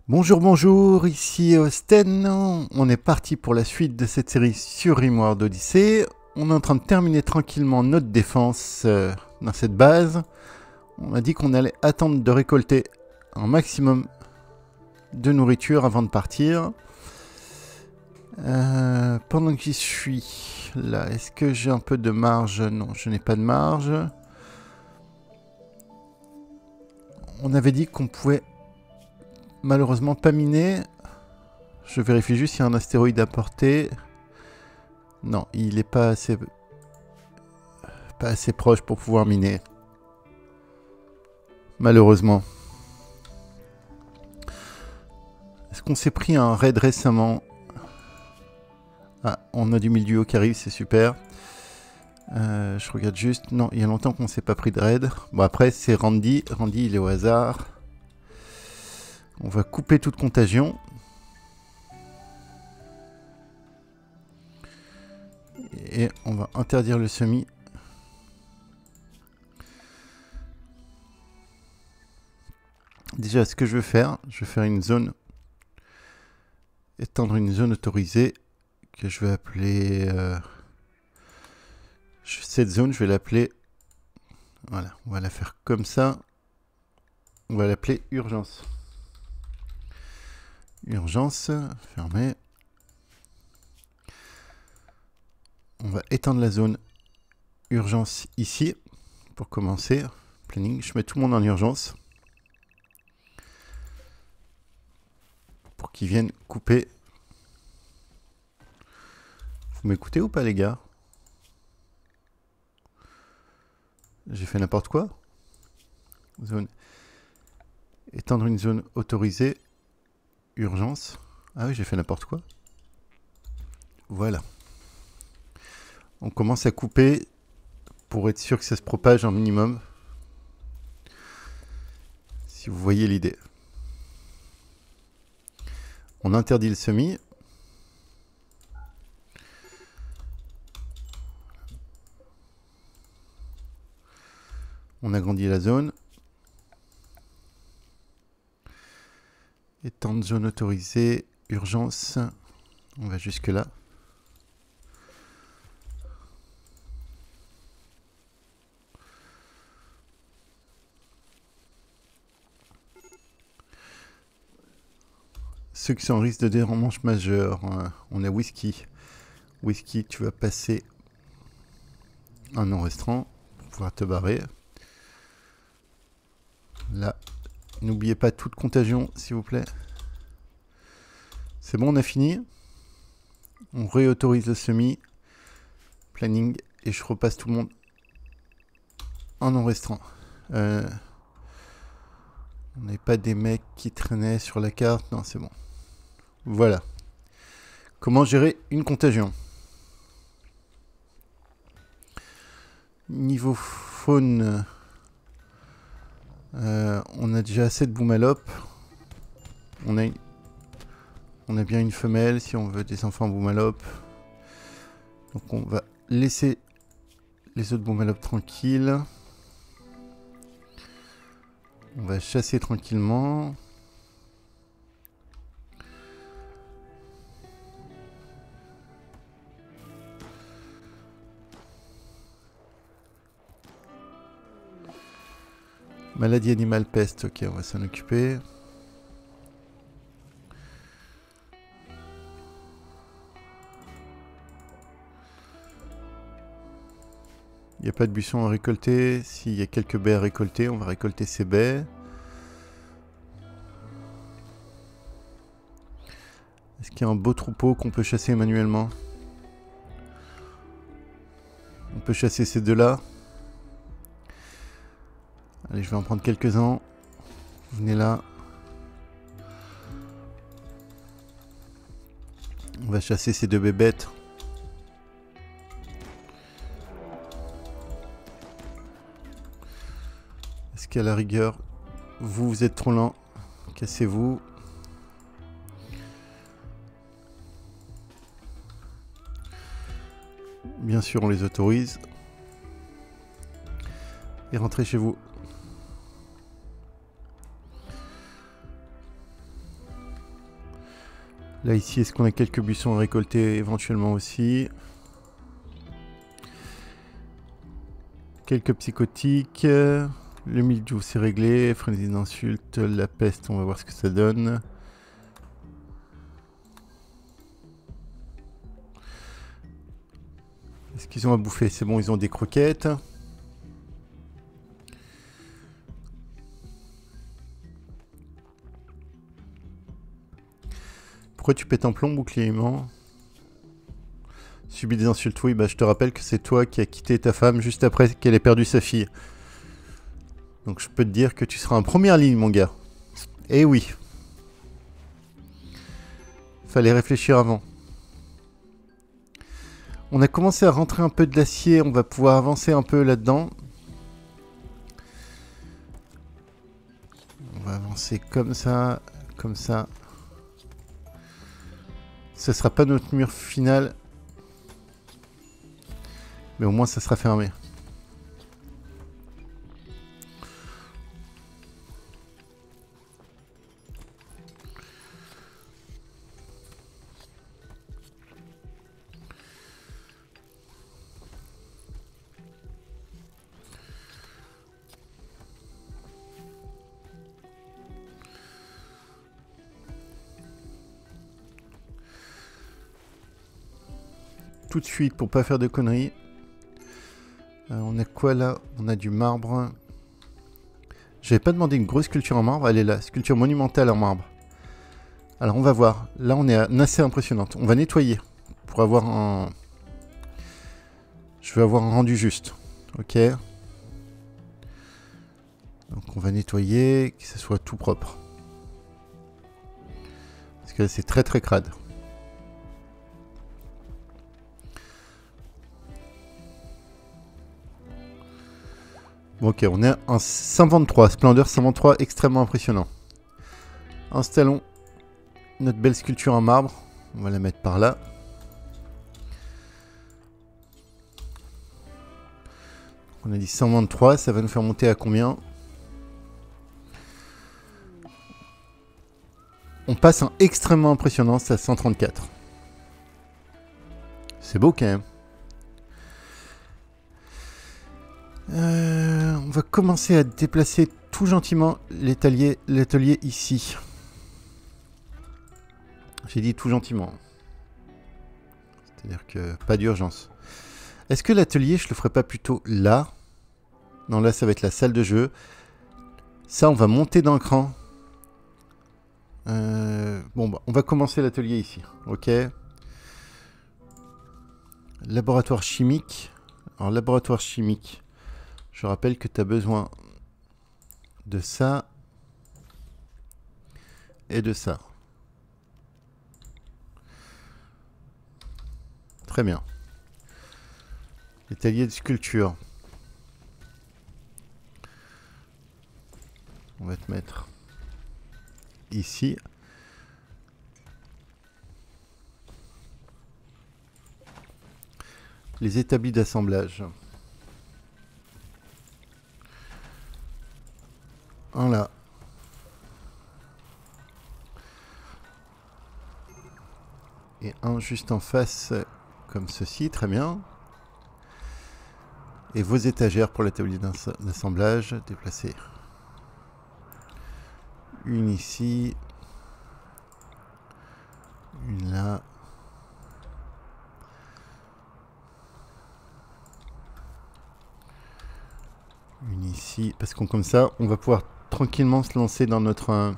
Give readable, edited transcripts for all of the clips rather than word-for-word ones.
Bonjour, bonjour, ici Sten. On est parti pour la suite de cette série sur Rimworld Odyssey. On est en train de terminer tranquillement notre défense dans cette base. On a dit qu'on allait attendre de récolter un maximum de nourriture avant de partir. Pendant que j'y suis là, est-ce que j'ai un peu de marge? Non, je n'ai pas de marge. On avait dit qu'on pouvait malheureusement pas miner. Je vérifie juste s'il y a un astéroïde à portée. Non, il n'est pas assez proche pour pouvoir miner. Malheureusement. Est-ce qu'on s'est pris un raid récemment? Ah, on a du milieu qui arrive, c'est super. Je regarde juste. Non, il y a longtemps qu'on ne s'est pas pris de raid. Bon, après, c'est Randy. Randy, il est au hasard. On va couper toute contagion. Et on va interdire le semis. Déjà, ce que je veux faire une zone. Étendre une zone autorisée que je vais appeler. Cette zone, je vais l'appeler. Voilà, on va la faire comme ça. On va l'appeler urgence. Urgence, fermé. On va étendre la zone urgence ici. Pour commencer, planning, je mets tout le monde en urgence. Pour qu'ils viennent couper. Vous m'écoutez ou pas, les gars? J'ai fait n'importe quoi. Zone. Étendre une zone autorisée. Urgence. Ah oui, j'ai fait n'importe quoi. Voilà. On commence à couper pour être sûr que ça se propage un minimum. Si vous voyez l'idée. On interdit le semis. On agrandit la zone. Étendre zone autorisée. Urgence. On va jusque là. Ceux qui sont en risque de dérange majeur. On a Whisky. Whisky, tu vas passer un non restreint pour pouvoir te barrer. Là, n'oubliez pas toute contagion, s'il vous plaît. C'est bon, on a fini. On réautorise le semis. Planning. Et je repasse tout le monde en non restreint. On n'avait pas des mecs qui traînaient sur la carte. Non, c'est bon. Voilà. Comment gérer une contagion? Niveau faune, on a déjà assez de boumalopes. On a bien une femelle si on veut des enfants boumalopes. Donc on va laisser les autres boumalopes tranquilles. On va chasser tranquillement. Maladie animale peste, ok, on va s'en occuper. Il n'y a pas de buissons à récolter. S'il y a quelques baies à récolter, on va récolter ces baies. Est-ce qu'il y a un beau troupeau qu'on peut chasser manuellement? On peut chasser ces deux-là. Allez, je vais en prendre quelques-uns. Venez là. On va chasser ces deux bébêtes. Est-ce qu'à la rigueur, vous êtes trop lent? Cassez-vous. Bien sûr, on les autorise. Et rentrez chez vous. Là, ici, est-ce qu'on a quelques buissons à récolter éventuellement aussi? Quelques psychotiques. Le mildiou, c'est réglé. Frénésie d'insulte. La peste, on va voir ce que ça donne. Est-ce qu'ils ont à bouffer? C'est bon, ils ont des croquettes. Pourquoi tu pètes un plomb, bouclier aimant? Subis des insultes, oui, bah je te rappelle que c'est toi qui as quitté ta femme juste après qu'elle ait perdu sa fille. Donc je peux te dire que tu seras en première ligne, mon gars. Eh oui. Fallait réfléchir avant. On a commencé à rentrer un peu de l'acier, on va pouvoir avancer un peu là-dedans. On va avancer comme ça, comme ça. Ce sera pas notre mur final. Mais au moins ça sera fermé. Tout de suite pour pas faire de conneries. On a quoi là? On a du marbre. J'avais pas demandé une grosse sculpture en marbre. Elle est là, sculpture monumentale en marbre. Alors on va voir. Là on est assez impressionnante. On va nettoyer pour avoir un... Je veux avoir un rendu juste. Ok. Donc on va nettoyer, que ce soit tout propre. Parce que c'est très très crade. Bon, ok, on est en 123. Splendeur 123, extrêmement impressionnant. Installons notre belle sculpture en marbre. On va la mettre par là. On a dit 123, ça va nous faire monter à combien? On passe un extrêmement impressionnant, c'est à 134. C'est beau quand même. On va commencer à déplacer tout gentiment l'atelier ici. J'ai dit tout gentiment. C'est-à-dire que pas d'urgence. Est-ce que l'atelier, je le ferai pas plutôt là? Non, là, ça va être la salle de jeu. Ça, on va monter d'un cran. Bon, bah, on va commencer l'atelier ici. Ok. Laboratoire chimique. Alors, laboratoire chimique. Je rappelle que tu as besoin de ça et de ça. Très bien. L'atelier de sculpture. On va te mettre ici. Les établis d'assemblage. Un là. Et un juste en face, comme ceci, très bien. Et vos étagères pour l'atelier d'assemblage, déplacer. Une ici. Une là. Une ici. Parce qu'on comme ça, on va pouvoir tranquillement se lancer dans notre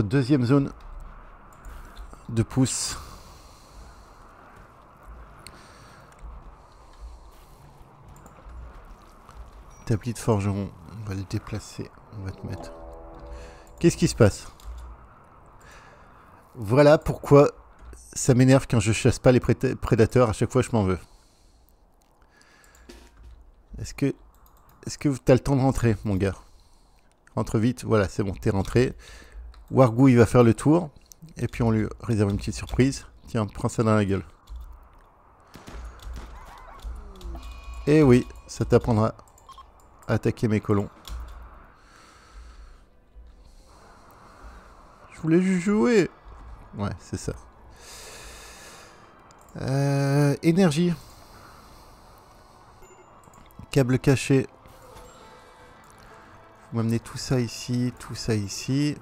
deuxième zone de pouce. Établi de forgeron. On va le déplacer. On va te mettre. Qu'est-ce qui se passe? Voilà pourquoi ça m'énerve quand je chasse pas les prédateurs. À chaque fois, je m'en veux. Est-ce que tu as le temps de rentrer, mon gars? Rentre vite. Voilà, c'est bon, t'es rentré. Wargou, il va faire le tour. Et puis, on lui réserve une petite surprise. Tiens, prends ça dans la gueule. Et oui, ça t'apprendra à attaquer mes colons. voulais juste jouer. Ouais, c'est ça. Énergie. Câble caché. Vous m'amenez tout ça ici, tout ça ici.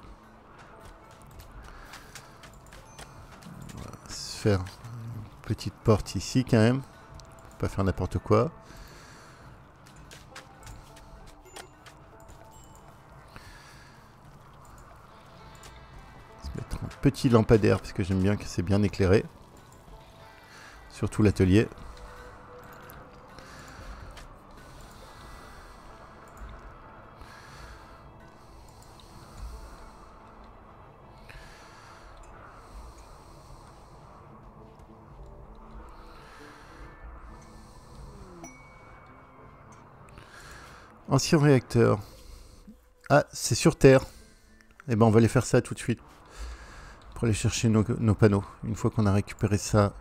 On va se faire une petite porte ici quand même. Pas faire n'importe quoi. Se mettre un petit lampadaire parce que j'aime bien que c'est bien éclairé. Surtout l'atelier. Ancien réacteur. Ah, c'est sur Terre. Eh ben, on va aller faire ça tout de suite. Pour aller chercher nos panneaux. Une fois qu'on a récupéré ça.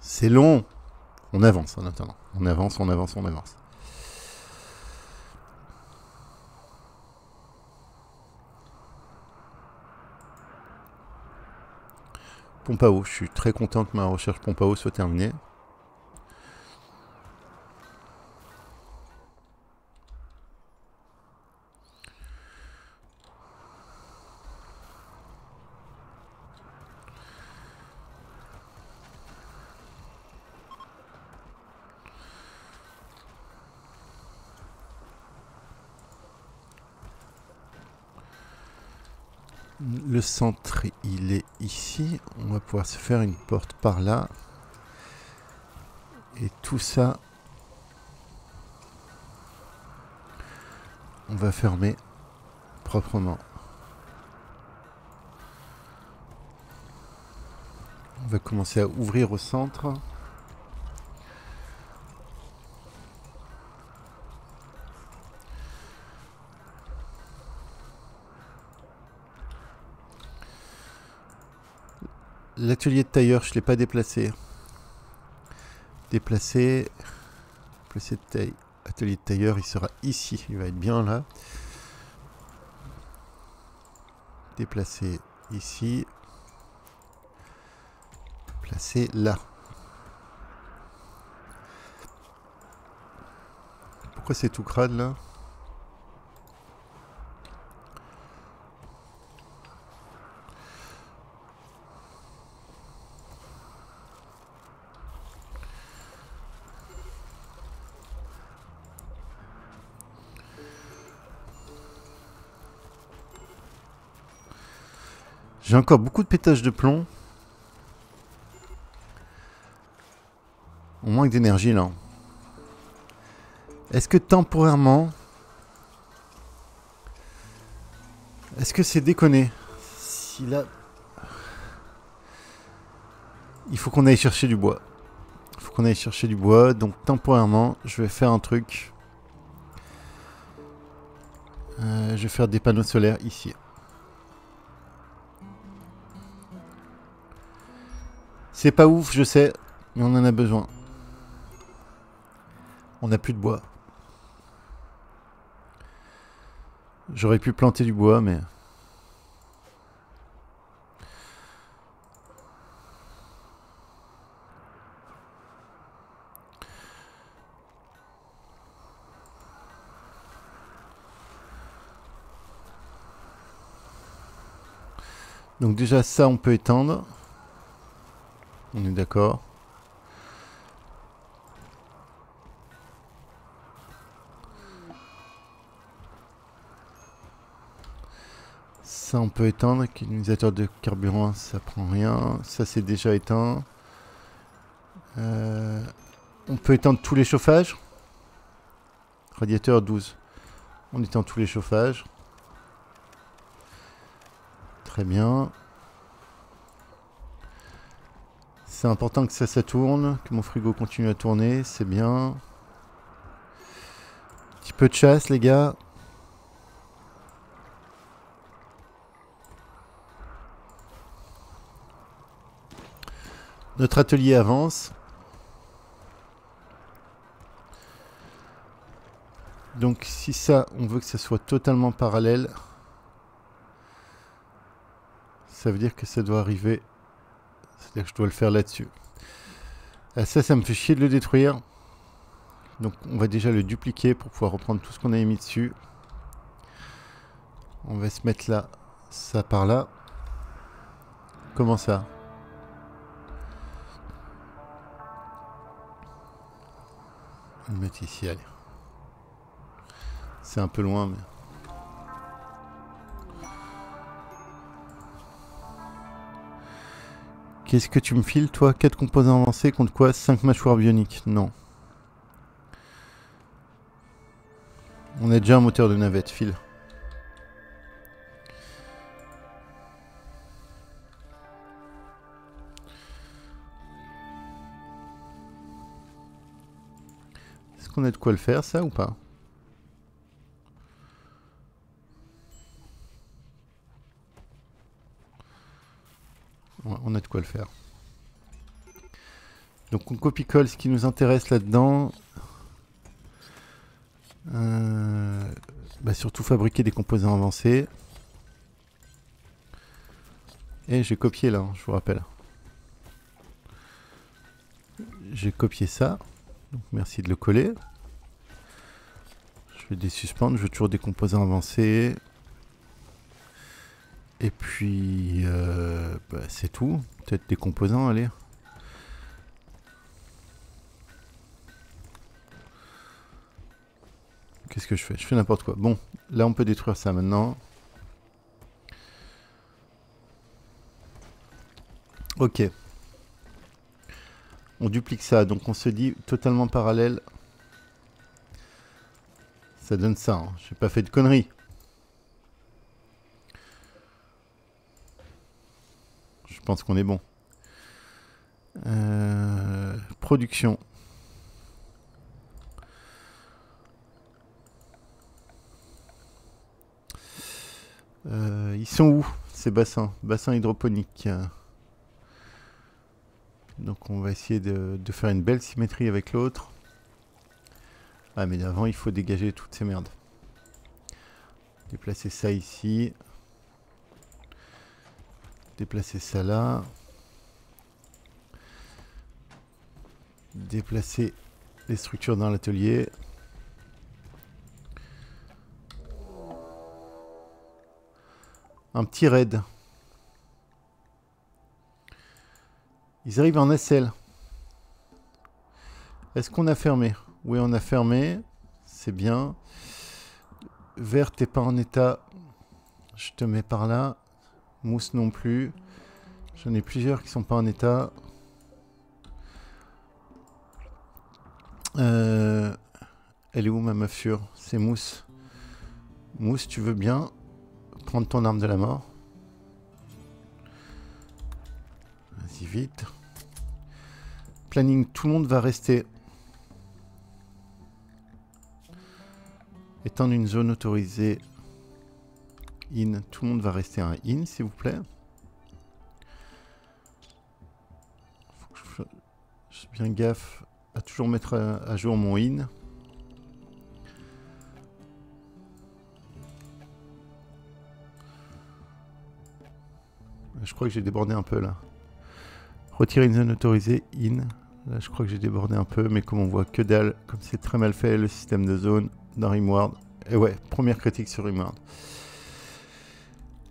C'est long. On avance en attendant. On avance, on avance, on avance. Pompe à eau. Je suis très content que ma recherche pompe à eau soit terminée. Le centre, il est ici. On va pouvoir se faire une porte par là. Et tout ça, on va fermer proprement. On va commencer à ouvrir au centre. L'atelier de tailleur, je ne l'ai pas déplacé. Déplacer de taille. Atelier de tailleur, il sera ici. Il va être bien là. Déplacer ici. Placer là. Pourquoi c'est tout crade là ? J'ai encore beaucoup de pétage de plomb. On manque d'énergie là. Est-ce que temporairement... Est-ce que c'est déconné ? Si là... Il faut qu'on aille chercher du bois. Il faut qu'on aille chercher du bois. Donc temporairement, je vais faire un truc. Je vais faire des panneaux solaires ici. C'est pas ouf, je sais, mais on en a besoin. On n'a plus de bois. J'aurais pu planter du bois, mais... Donc déjà ça on peut étendre. On est d'accord. Ça on peut éteindre. Utilisateur de carburant, ça prend rien. Ça c'est déjà éteint. On peut éteindre tous les chauffages. Radiateur 12. On éteint tous les chauffages. Très bien. C'est important que ça tourne, que mon frigo continue à tourner, c'est bien. Petit peu de chasse les gars. Notre atelier avance. Donc si ça, on veut que ça soit totalement parallèle. ça veut dire que ça doit arriver. C'est-à-dire que je dois le faire là-dessus. Ça me fait chier de le détruire. Donc on va déjà le dupliquer pour pouvoir reprendre tout ce qu'on a mis dessus. On va se mettre là, ça par là. Comment ça? On va le mettre ici, allez. C'est un peu loin, mais... Qu'est-ce que tu me files, toi? 4 composants avancés contre quoi? 5 mâchoires bioniques? Non. On a déjà un moteur de navette, file. Est-ce qu'on a de quoi le faire, ça, ou pas? Ouais, on a de quoi le faire. Donc on copie-colle ce qui nous intéresse là-dedans. Surtout fabriquer des composants avancés. Et j'ai copié là, hein, je vous rappelle. J'ai copié ça. Donc merci de le coller. Je vais désuspendre, je veux toujours des composants avancés. Et puis c'est tout. Peut-être des composants, allez. Qu'est-ce que je fais? Je fais n'importe quoi. Bon, là on peut détruire ça maintenant. Ok. On duplique ça, donc on se dit totalement parallèle. Ça donne ça, hein. J'ai pas fait de conneries. Je pense qu'on est bon. Production. Ils sont où ces bassins? Bassins hydroponiques. Donc on va essayer de faire une belle symétrie avec l'autre. Ah mais d'avant il faut dégager toutes ces merdes. Déplacer ça ici. Déplacer ça là. Déplacer les structures dans l'atelier. Un petit raid. Ils arrivent en nacelle. Est-ce qu'on a fermé? Oui, on a fermé. C'est bien. Vert, t'es pas en état. Je te mets par là. Mousse non plus. J'en ai plusieurs qui sont pas en état. Elle est où ma meuf sûre? C'est Mousse. Mousse, tu veux bien prendre ton arme de la mort? Vas-y vite. Planning, tout le monde va rester. Étendre une zone autorisée. In, tout le monde va rester un in, s'il vous plaît. Faut que je fasse bien gaffe à toujours mettre à jour mon in. Je crois que j'ai débordé un peu là. Retirer une zone autorisée, in. Là, je crois que j'ai débordé un peu, mais comme on voit que dalle, comme c'est très mal fait le système de zone dans Rimworld. Et ouais, première critique sur Rimworld.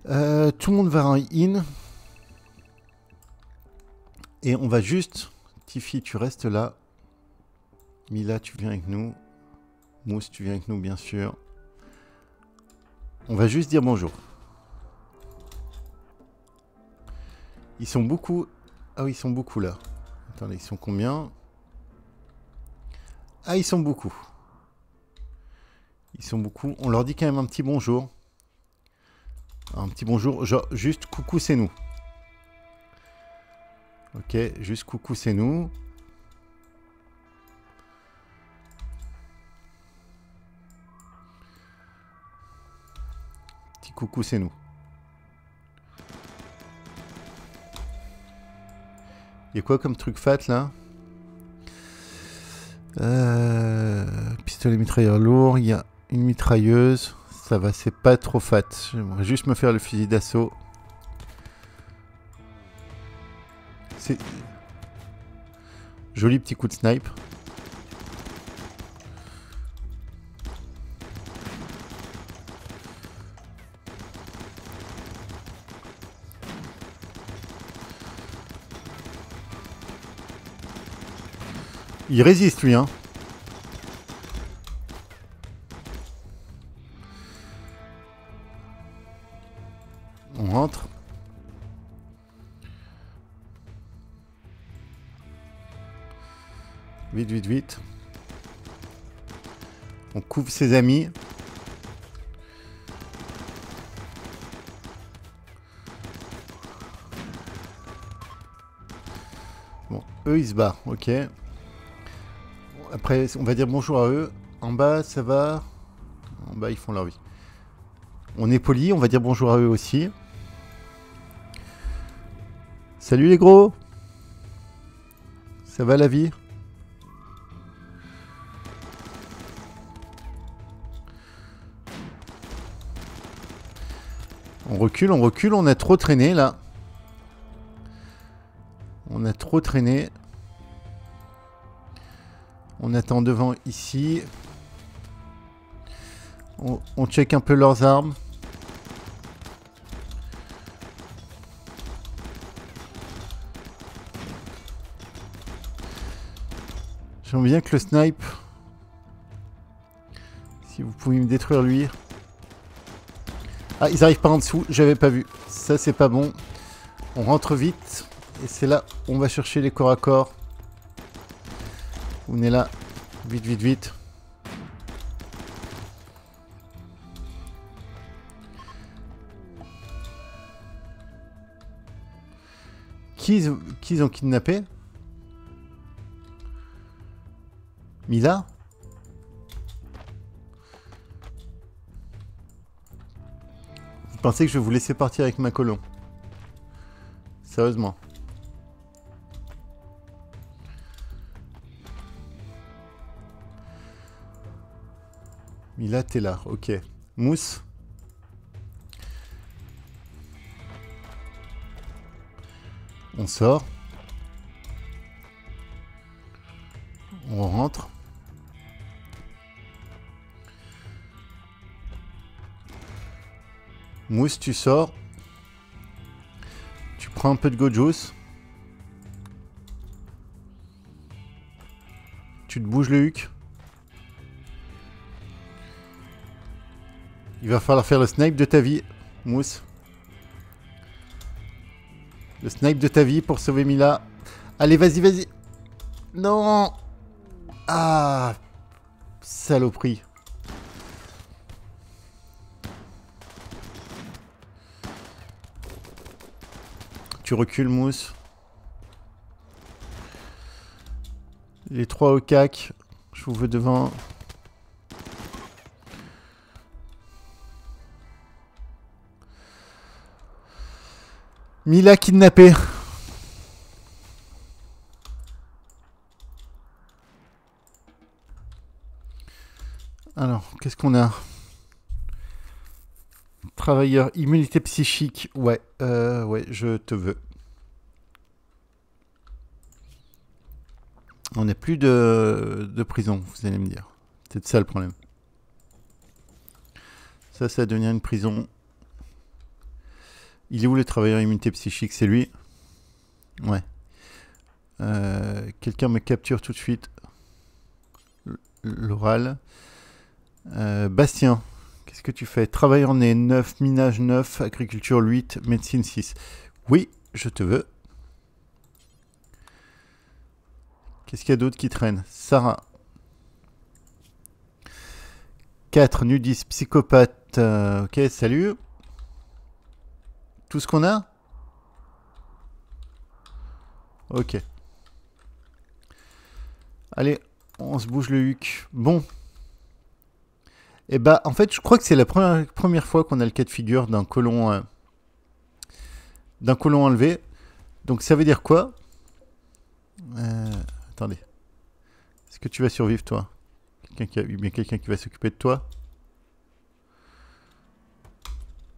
Tout le monde va en in. Et on va juste... Tiffy, tu restes là. Mila, tu viens avec nous. Mousse, tu viens avec nous, bien sûr. On va juste dire bonjour. Ils sont beaucoup... Ah oui, ils sont beaucoup là. Attendez, ils sont combien? Ah, ils sont beaucoup. Ils sont beaucoup. On leur dit quand même un petit bonjour. Un petit bonjour. Genre, juste coucou, c'est nous. Ok, juste coucou, c'est nous. Petit coucou, c'est nous. Il y a quoi comme truc fat là? Pistolet mitrailleur lourd. Il y a une mitrailleuse. Ça va, c'est pas trop fat. J'aimerais juste me faire le fusil d'assaut. C'est... Joli petit coup de snipe. Il résiste lui, hein. On rentre. Vite, vite, vite. On couvre ses amis. Bon, eux ils se barrent, ok. Après, on va dire bonjour à eux. En bas, ça va. En bas, ils font leur vie. On est poli, on va dire bonjour à eux aussi. Salut les gros. Ça va la vie? on recule, on a trop traîné là. On a trop traîné. On attend devant ici. On check un peu leurs armes. J'aimerais bien que le snipe... Si vous pouvez me détruire lui. Ah, ils arrivent par en dessous, j'avais pas vu. Ça, c'est pas bon. On rentre vite. Et c'est là où on va chercher les corps à corps. On est là. Vite, vite, vite. Qui ils ont kidnappé? Mila? Vous pensez que je vais vous laisser partir avec ma colon? Sérieusement. Mila, t'es là, ok. Mousse. On sort. On rentre. Mousse, tu sors. Tu prends un peu de go juice. Tu te bouges le huc. Il va falloir faire le snipe de ta vie, Mousse. Le snipe de ta vie pour sauver Mila. Allez, vas-y, vas-y. Non. Ah. Saloperie. Tu recules, Mousse. Les trois au cac. Je vous veux devant. Mila kidnappée. Alors, qu'est-ce qu'on a? Travailleur, immunité psychique. Ouais, ouais, je te veux. On n'a plus de prison, vous allez me dire. C'est ça le problème. Ça va devenir une prison. Il est où le travailleur immunité psychique? C'est lui? Ouais. Quelqu'un me capture tout de suite. L'oral. Bastien, qu'est-ce que tu fais? Travailleur né 9, minage 9, agriculture 8, médecine 6. Oui, je te veux. Qu'est-ce qu'il y a d'autre qui traîne? Sarah. 4, nudiste, psychopathe. Ok, salut. Tout ce qu'on a? Ok. Allez, on se bouge le huc. Bon. Et bah, en fait, je crois que c'est la première fois qu'on a le cas de figure d'un colon enlevé. Donc, ça veut dire quoi? Attendez. Est-ce que tu vas survivre, toi? Quelqu'un qui va s'occuper de toi?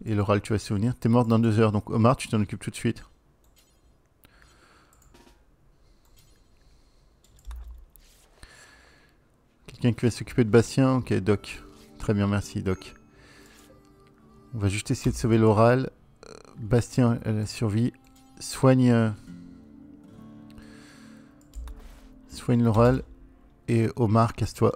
Et l'oral, tu vas se souvenir. T'es morte dans 2 heures. Donc, Omar, tu t'en occupes tout de suite. Quelqu'un qui va s'occuper de Bastien? Ok, Doc. Très bien, merci, Doc. On va juste essayer de sauver l'oral. Bastien, elle a survie. Soigne l'oral. Et Omar, casse-toi.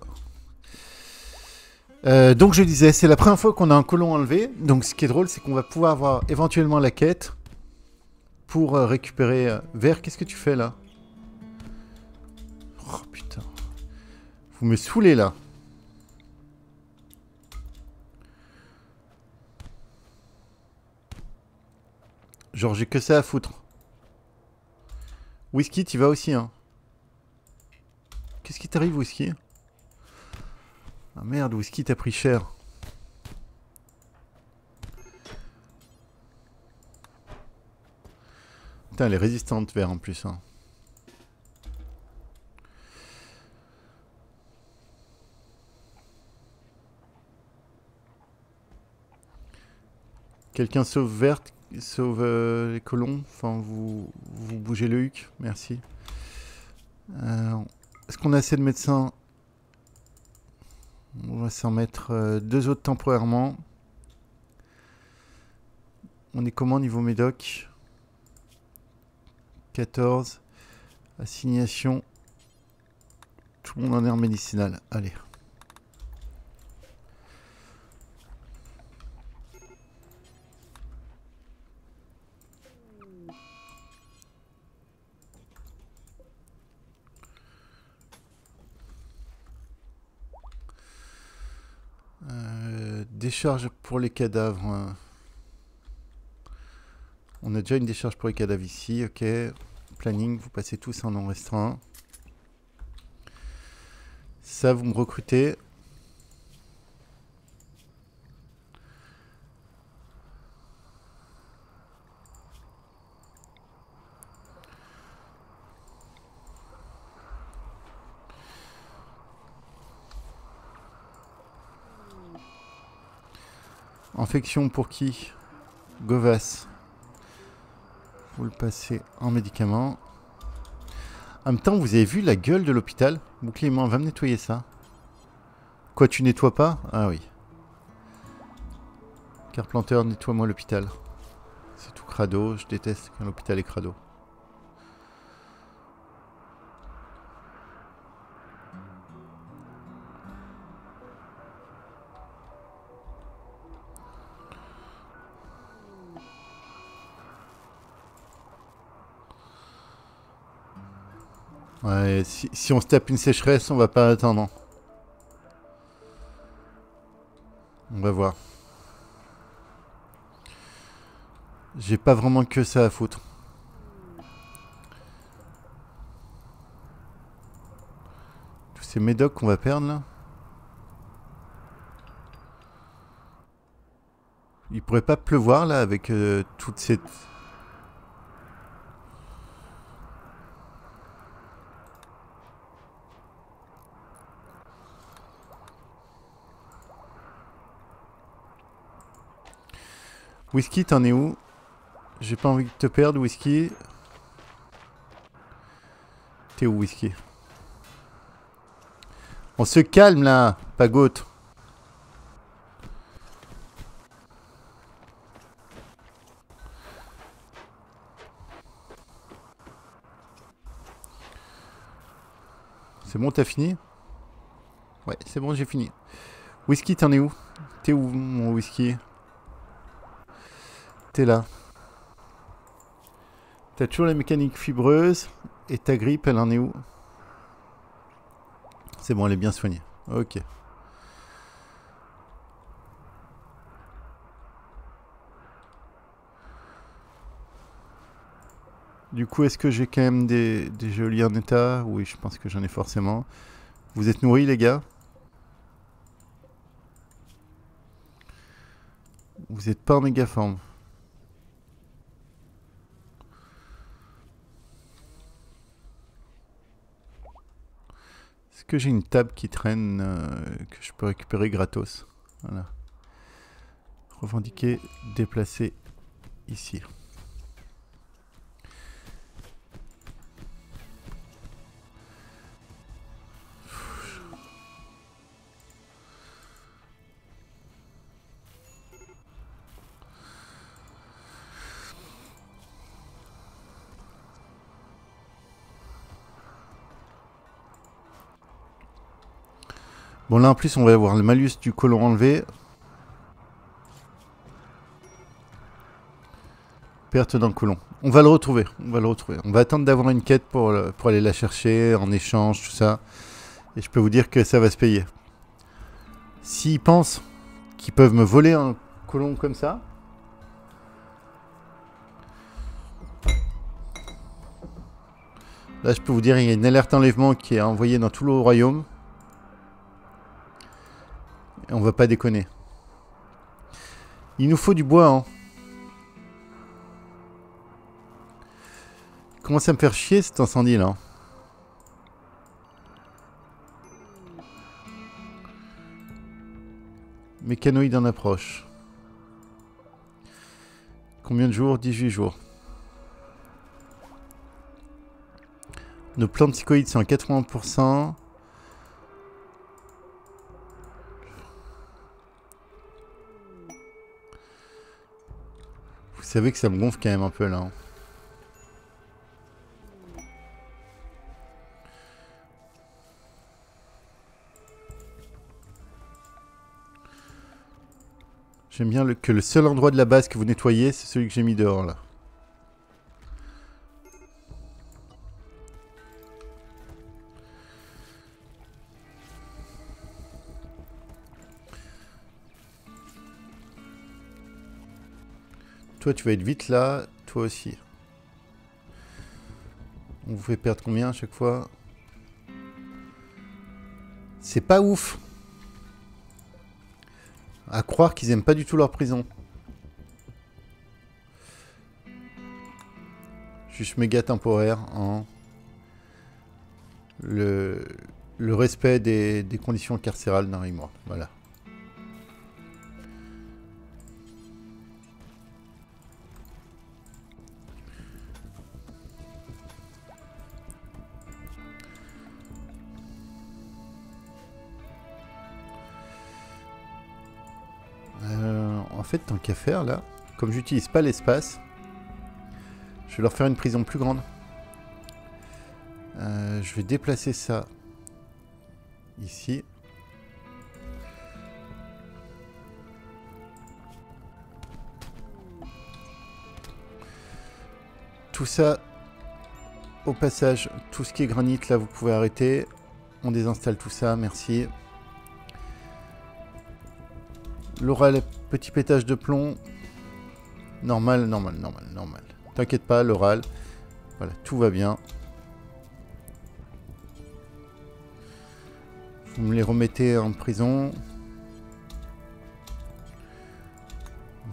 Donc je disais, c'est la première fois qu'on a un colon enlevé. Donc ce qui est drôle, c'est qu'on va pouvoir avoir éventuellement la quête pour récupérer... Vert, qu'est-ce que tu fais là? Oh putain. Vous me saoulez là. Genre j'ai que ça à foutre. Whisky, t'y vas aussi, hein. Qu'est-ce qui t'arrive, Whisky? Ah merde, Whisky, t'as pris cher. Putain, elle est résistante, Vert, en plus, hein. Quelqu'un sauve Verte, sauve les colons. Enfin, vous bougez le huc, merci. Est-ce qu'on a assez de médecins? On va s'en mettre 2 autres temporairement. On est comment niveau médoc? 14. Assignation. Tout le monde en air médicinal. Allez. Décharge pour les cadavres. On a déjà une décharge pour les cadavres ici, ok. Planning, vous passez tous en non restreint. Ça, vous me recrutez. Infection pour qui? Govas. Vous le passez en médicament. En même temps, vous avez vu la gueule de l'hôpital? Bouclier, on va me nettoyer ça. Quoi, tu nettoies pas? Ah oui. Carpenter, nettoie-moi l'hôpital. C'est tout crado, je déteste quand l'hôpital est crado. Ouais, si on se tape une sécheresse, on va pas attendre. On va voir. J'ai pas vraiment que ça à foutre. Tous ces médocs qu'on va perdre là. Il pourrait pas pleuvoir là avec toute cette... Whisky, t'en es où? J'ai pas envie de te perdre, Whisky. T'es où, Whisky? On se calme là, Pagote. C'est bon, t'as fini? Ouais, c'est bon, j'ai fini. Whisky, t'en es où? T'es où, mon Whisky? T'es là. T'as toujours la mécanique fibreuse. Et ta grippe, elle en est où? C'est bon, elle est bien soignée. Ok. Du coup, est-ce que j'ai quand même des geôliers en état? Oui, je pense que j'en ai forcément. Vous êtes nourris, les gars? Vous êtes pas en méga forme. Est-ce que j'ai une table qui traîne que je peux récupérer gratos? Voilà. Revendiquer, déplacer ici. Bon, là en plus, on va avoir le malus du colon enlevé. Perte dans le colon. On va le retrouver. On va le retrouver. On va attendre d'avoir une quête pour aller la chercher en échange, tout ça. Et je peux vous dire que ça va se payer. S'ils pensent qu'ils peuvent me voler un colon comme ça, là je peux vous dire il y a une alerte enlèvement qui est envoyée dans tout le royaume. Et on va pas déconner. Il nous faut du bois, hein. Il commence à me faire chier cet incendie là. Mécanoïde en approche. Combien de jours? 18 jours. Nos plans psychoïdes sont à 80%. Vous savez que ça me gonfle quand même un peu là. J'aime bien que le seul endroit de la base que vous nettoyez, c'est celui que j'ai mis dehors là. Toi, tu vas être vite là, toi aussi. On vous fait perdre combien à chaque fois? C'est pas ouf. À croire qu'ils aiment pas du tout leur prison. Juste méga temporaire en le respect des conditions carcérales d'un Rimworld. Voilà. En fait, tant qu'à faire là, comme j'utilise pas l'espace, je vais leur faire une prison plus grande. Je vais déplacer ça ici. Tout ça, au passage, tout ce qui est granit là, vous pouvez arrêter. On désinstalle tout ça, merci. L'oral, petit pétage de plomb. Normal. T'inquiète pas, l'oral. Voilà, tout va bien. Vous me les remettez en prison.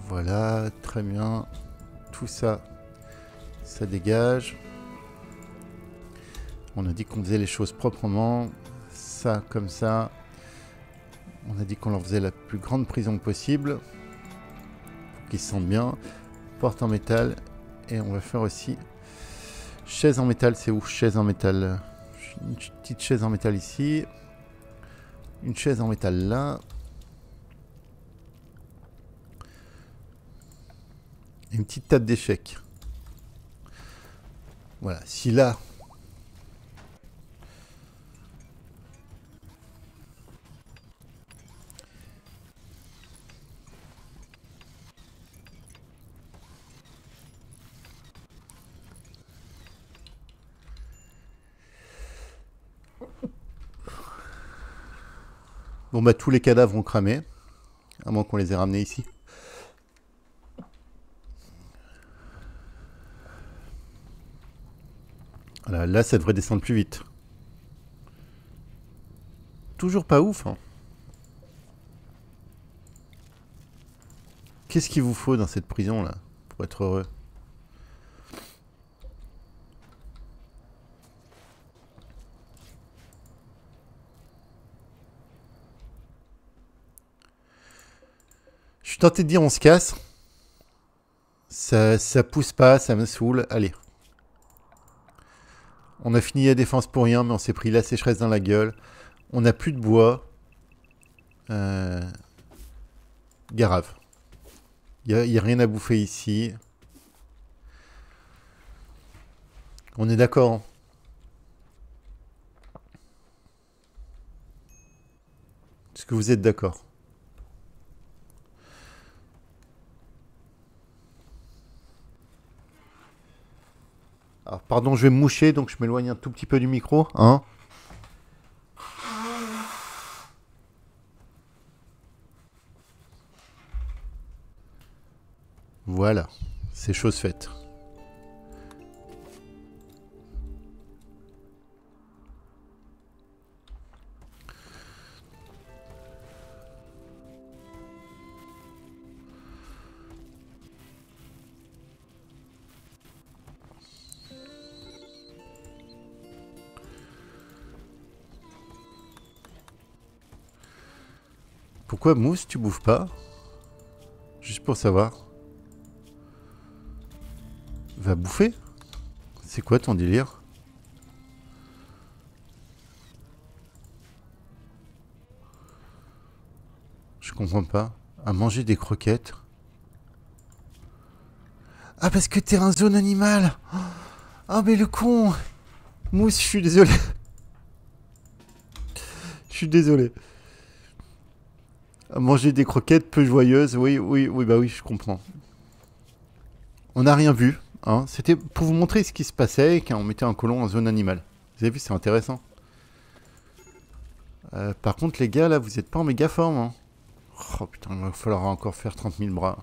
Voilà, très bien. Tout ça, ça dégage. On a dit qu'on faisait les choses proprement. Ça, comme ça. On a dit qu'on leur faisait la plus grande prison possible. Pour qu'ils se sentent bien. Porte en métal. Et on va faire aussi... Chaise en métal, c'est où? Chaise en métal. Une petite chaise en métal ici. Une chaise en métal là. Et une petite table d'échecs. Voilà, si là... Bon bah tous les cadavres ont cramé. À moins qu'on les ait ramenés ici. Voilà, là ça devrait descendre plus vite. Toujours pas ouf, hein. Qu'est-ce qu'il vous faut dans cette prison là pour être heureux? Je suis tenté de dire on se casse. Ça pousse pas, ça me saoule. Allez. On a fini la défense pour rien, mais on s'est pris la sécheresse dans la gueule. On n'a plus de bois. Garave. Il n'y a rien à bouffer ici. On est d'accord, hein. Est-ce que vous êtes d'accord? Alors, pardon, je vais me moucher, donc je m'éloigne un tout petit peu du micro. Hein? Voilà, c'est chose faite. Pourquoi Mousse, tu bouffes pas? Juste pour savoir. Va bouffer? C'est quoi ton délire? Je comprends pas. À manger des croquettes. Ah, parce que t'es un zone animal. Ah, mais le con. Mousse, je suis désolé. Je suis désolé. À manger des croquettes peu joyeuses. Oui, oui, oui, bah oui, je comprends. On n'a rien vu. Hein. C'était pour vous montrer ce qui se passait quand on mettait un colon en zone animale. Vous avez vu, c'est intéressant. Par contre, les gars, là, vous êtes pas en méga forme. Hein. Oh putain, il va falloir encore faire 30 000 bras.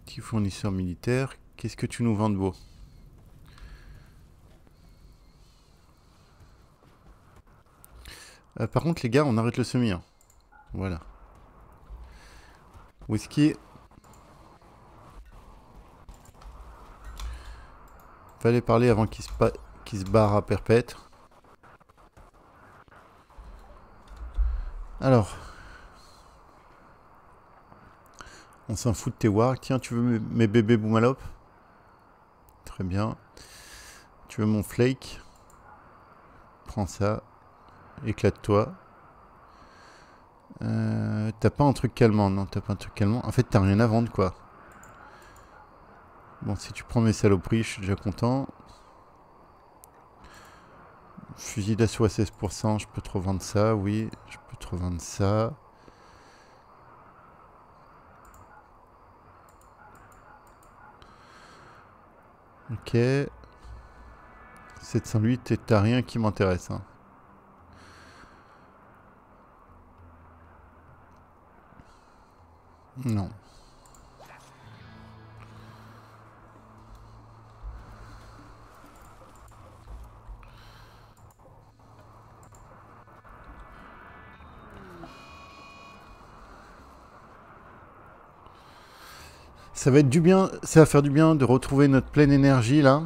Petit fournisseur militaire, qu'est-ce que tu nous vends de beau? Par contre, les gars, on arrête le semis. Hein. Voilà. Whisky. Fallait parler avant qu'il se barre à perpète. Alors. On s'en fout de tes wars. Tiens, tu veux mes bébés Boumalop? Très bien. Tu veux mon flake? Prends ça. Éclate-toi. T'as pas un truc calmant? Non, t'as pas un truc calmant. En fait, t'as rien à vendre, quoi. Bon, si tu prends mes saloperies, je suis déjà content. Fusil d'assaut à 16%, je peux te revendre ça, oui. Je peux te revendre ça. Ok. 708 et t'as rien qui m'intéresse. Hein. Non. Ça va être du bien, ça va faire du bien de retrouver notre pleine énergie là.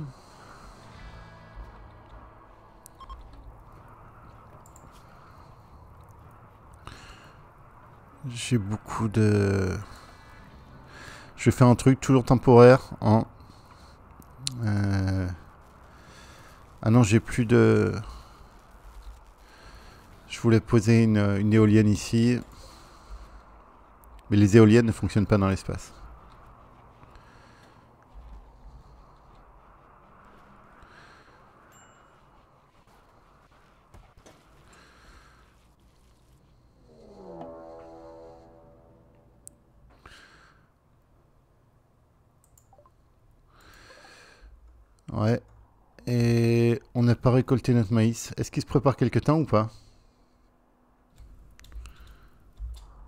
J'ai beaucoup de... Je vais faire un truc toujours temporaire. Hein. Ah non, j'ai plus de... Je voulais poser une éolienne ici. Mais les éoliennes ne fonctionnent pas dans l'espace. Ouais. Et on n'a pas récolté notre maïs. Est-ce qu'il se prépare quelque temps ou pas?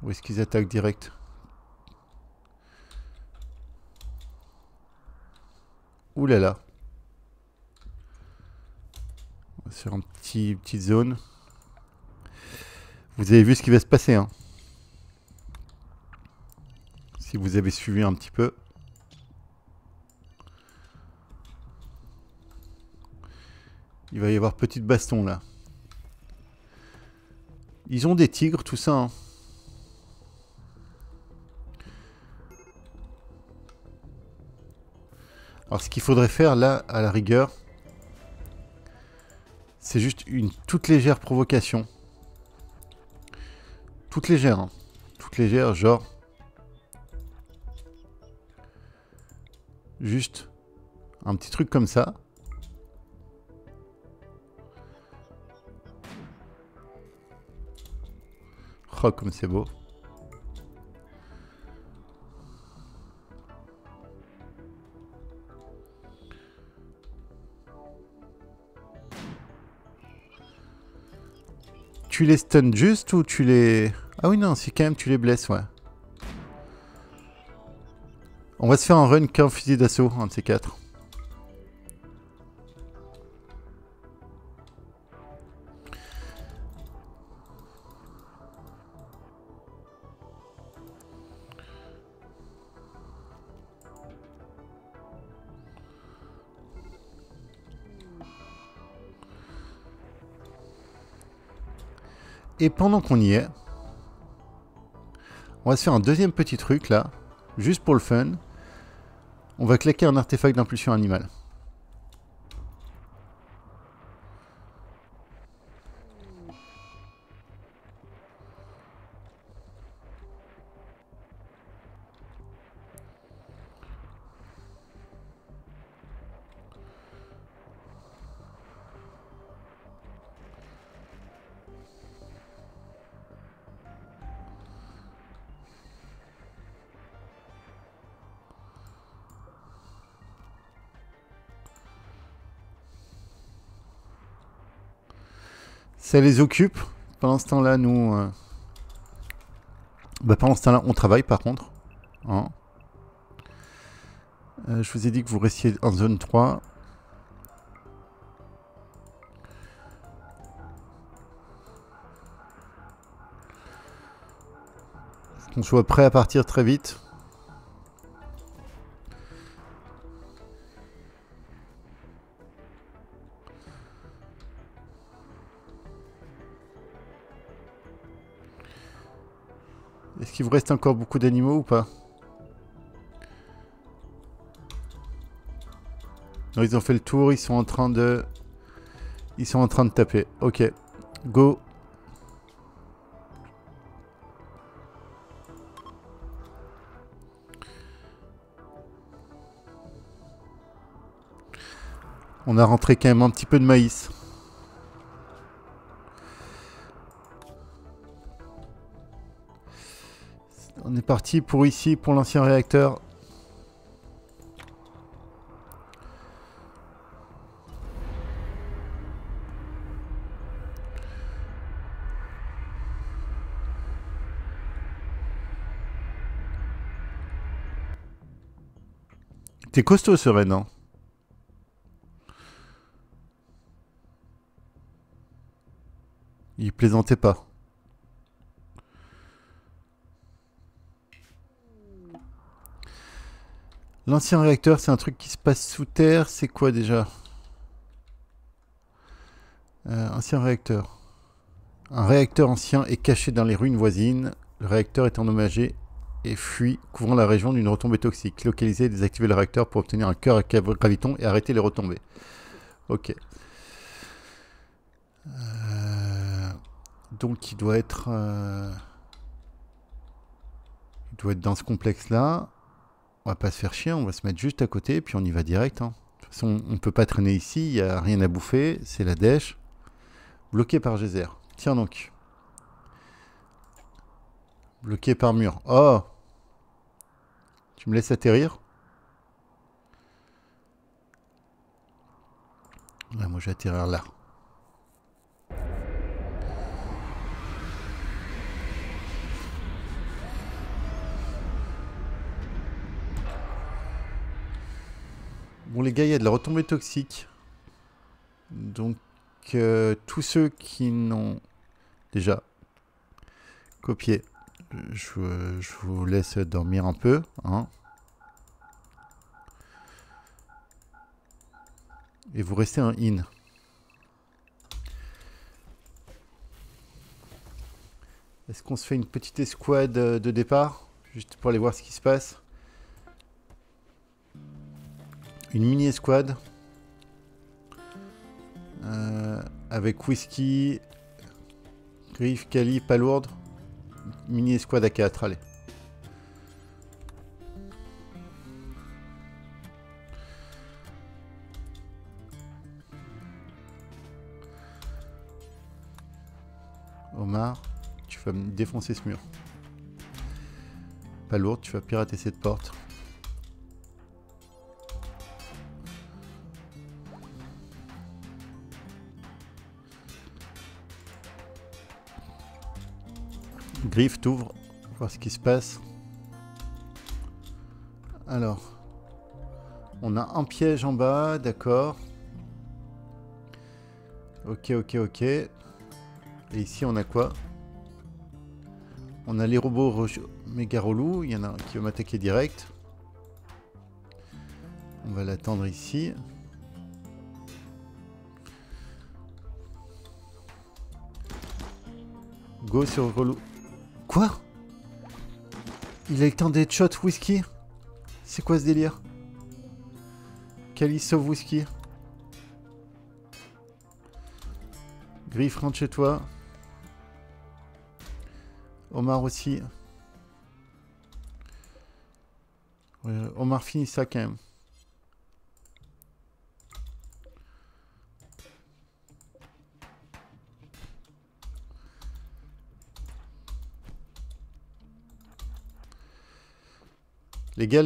Ou est-ce qu'ils attaquent direct? Ouh là là. Sur une petite zone. Vous avez vu ce qui va se passer, hein? Si vous avez suivi un petit peu. Il va y avoir petite baston là. Ils ont des tigres, tout ça. Hein. Alors ce qu'il faudrait faire là, à la rigueur, C'est juste une toute légère provocation. Toute légère, hein. Toute légère, genre... Juste un petit truc comme ça. Oh, comme c'est beau. Tu les stun juste ou tu les... Ah oui, non, si quand même tu les blesses, ouais. On va se faire un run qu'un fusil d'assaut, un de ces quatre. Et pendant qu'on y est, on va se faire un deuxième petit truc là, juste pour le fun. On va claquer un artefact d'impulsion animale. Ça les occupe. Pendant ce temps-là, nous... pendant ce temps-là, on travaille par contre. Hein. Je vous ai dit que vous restiez en zone 3. Qu'on soit prêt à partir très vite. Est-ce qu'il vous reste encore beaucoup d'animaux ou pas? Non, ils ont fait le tour, ils sont en train de... Ils sont en train de taper. Ok. Go. On a rentré quand même un petit peu de maïs. On est parti pour ici, pour l'ancien réacteur. T'es costaud ce raid, non? Il plaisantait pas. L'ancien réacteur, c'est un truc qui se passe sous terre. C'est quoi déjà? Ancien réacteur. Un réacteur ancien est caché dans les ruines voisines. Le réacteur est endommagé et fuit, couvrant la région d'une retombée toxique. Localiser et désactiver le réacteur pour obtenir un cœur à graviton et arrêter les retombées. Ok. Donc il doit être... il doit être dans ce complexe-là. On va pas se faire chier, on va se mettre juste à côté, puis on y va direct. Hein. De toute façon, on peut pas traîner ici, il n'y a rien à bouffer, c'est la dèche. Bloqué par geyser. Tiens donc. Bloqué par mur. Oh! Tu me laisses atterrir? Ouais, moi je vais atterrir là. Bon les gars, il y a de la retombée toxique. Donc tous ceux qui n'ont... Déjà, copier. Je vous laisse dormir un peu. Hein. Et vous restez un in. Est-ce qu'on se fait une petite escouade de départ? Juste pour aller voir ce qui se passe. Une mini escouade. Avec Whisky, Griff, Kali, Palourde, mini escouade à 4, allez. Omar, tu vas me défoncer ce mur. Palourde, tu vas pirater cette porte. Griff, t'ouvre, voir ce qui se passe. Alors, on a un piège en bas, d'accord. Ok, ok, ok. Et ici, on a quoi? On a les robots méga relous. Il y en a un qui va m'attaquer direct. On va l'attendre ici. Go sur le relou. Quoi? Il a eu le temps d'être shot Whisky? C'est quoi ce délire? Kali sauve Whisky. Griff, rentre chez toi. Omar aussi. Omar finit ça quand même. Les gars,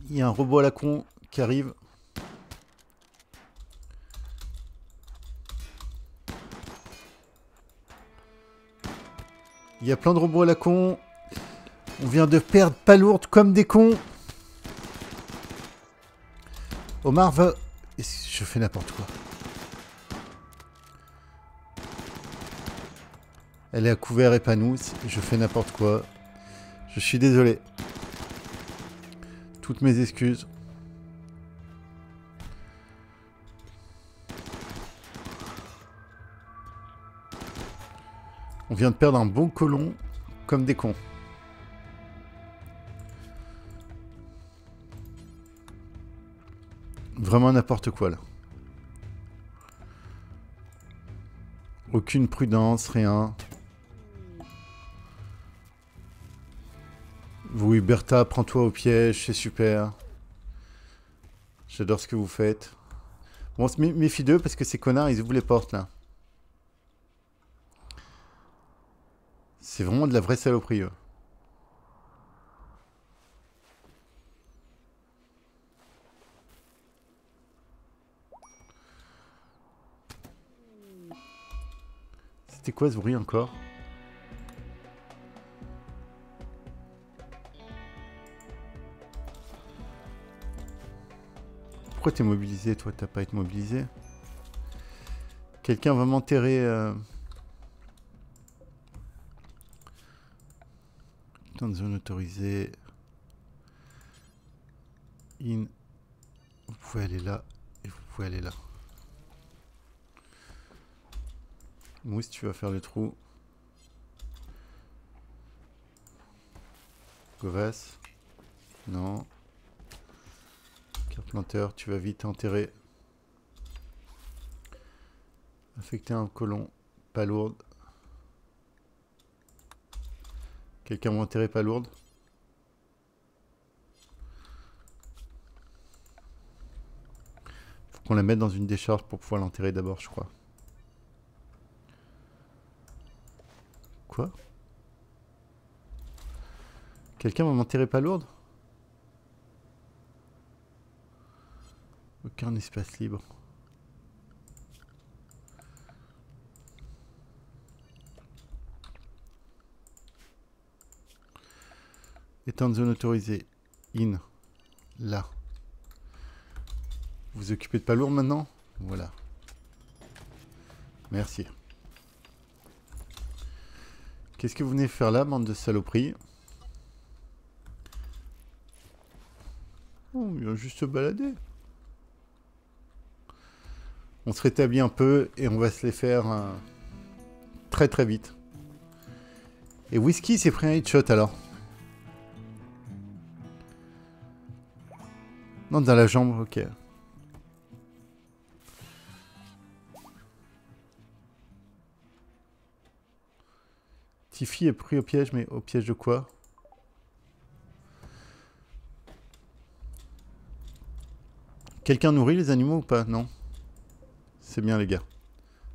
il y a un robot à la con qui arrive. Il y a plein de robots à la con. On vient de perdre Palourde comme des cons. Omar va... Je fais n'importe quoi. Elle est à couvert et panousse. Je fais n'importe quoi. Je suis désolé. Toutes mes excuses. On vient de perdre un bon colon comme des cons. Vraiment n'importe quoi là. Aucune prudence, rien. Oui, Bertha, prends-toi au piège, c'est super. J'adore ce que vous faites. Bon, on se méfie d'eux parce que ces connards, ils ouvrent les portes là. C'est vraiment de la vraie saloperie, eux. C'était quoi ce bruit encore? Pourquoi t'es mobilisé, toi? T'as pas été mobilisé? Quelqu'un va m'enterrer... Dans une zone autorisée. In. Vous pouvez aller là. Et vous pouvez aller là. Mousse, tu vas faire le trou. Govas. Non. Carplanter, tu vas vite enterrer. Affecter un colon. Palourde. Quelqu'un va enterrer Palourde. Faut qu'on la mette dans une décharge pour pouvoir l'enterrer d'abord, je crois. Quoi? Quelqu'un va m'enterrer Palourde? Aucun espace libre. Étendre zone autorisée. In. Là. Vous vous occupez de Palourde maintenant? Voilà. Merci. Qu'est-ce que vous venez faire là, bande de saloperies? Oh, il va juste se balader. On se rétablit un peu et on va se les faire très très vite. Et Whisky s'est pris un headshot alors. Non, dans la jambe, ok. Tiffy est pris au piège, mais au piège de quoi? Quelqu'un nourrit les animaux ou pas? Non. C'est bien les gars.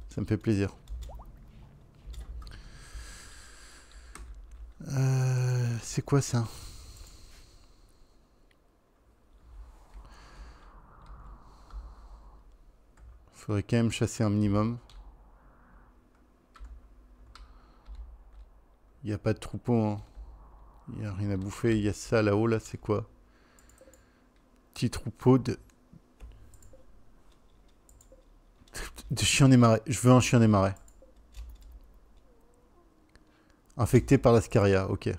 Ça me fait plaisir. C'est quoi ça? Faudrait quand même chasser un minimum. Il n'y a pas de troupeau. Hein. Il n'y a rien à bouffer. Il y a ça là-haut, là, c'est quoi? Petit troupeau de chiens des marais. Je veux un chien des marais. Infecté par la scaria, ok.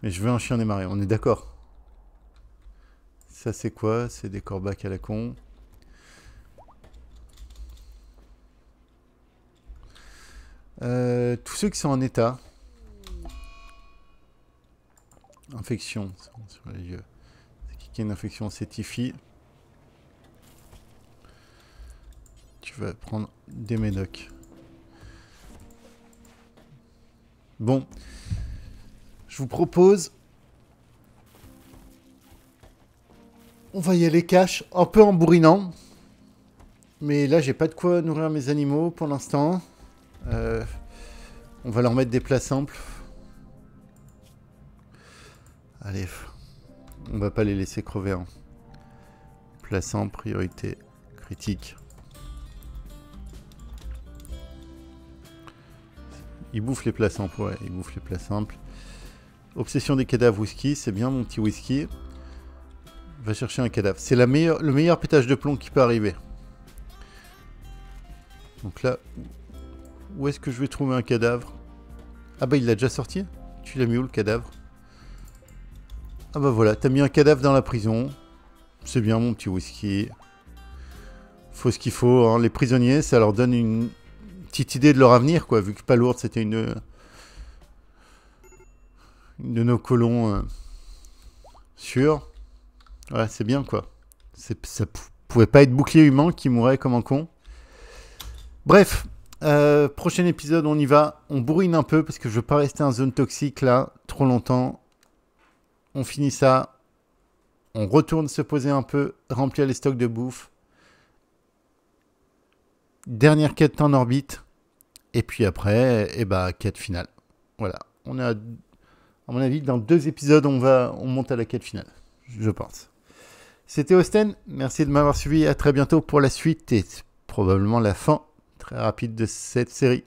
Mais je veux un chien des marais, on est d'accord. Ça c'est quoi? C'est des corbacs à la con. Tous ceux qui sont en état. Infection sur les yeux. C'est qui a une infection? C'est Tiffy. Tu vas prendre des médocs. Bon. Je vous propose... On va y aller cash, un peu en bourrinant. Mais là, j'ai pas de quoi nourrir mes animaux pour l'instant. On va leur mettre des plats simples. Allez, on va pas les laisser crever. Hein. Plats simples, priorité critique. Ils bouffent les plats simples, ouais, ils bouffent les plats simples. Obsession des cadavres whisky, c'est bien mon petit whisky. Va chercher un cadavre. C'est le meilleur pétage de plomb qui peut arriver. Donc là, où est-ce que je vais trouver un cadavre? Ah bah il l'a déjà sorti? Tu l'as mis où le cadavre? Ah bah voilà, t'as mis un cadavre dans la prison. C'est bien mon petit whisky. Faut ce qu'il faut, hein. Les prisonniers, ça leur donne une petite idée de leur avenir, quoi. Vu que Palourde, c'était une de nos colons sûrs. Ouais, c'est bien, quoi. Ça pouvait pas être bouclier humain qui mourait comme un con. Bref, prochain épisode, on y va. On bourrine un peu parce que je veux pas rester en zone toxique là trop longtemps. On finit ça. On retourne se poser un peu, remplir les stocks de bouffe. Dernière quête en orbite. Et puis après, eh ben, quête finale. Voilà. On a, à mon avis, dans 2 épisodes, on monte à la quête finale. Je pense. C'était Osten. Merci de m'avoir suivi. À très bientôt pour la suite et probablement la fin très rapide de cette série.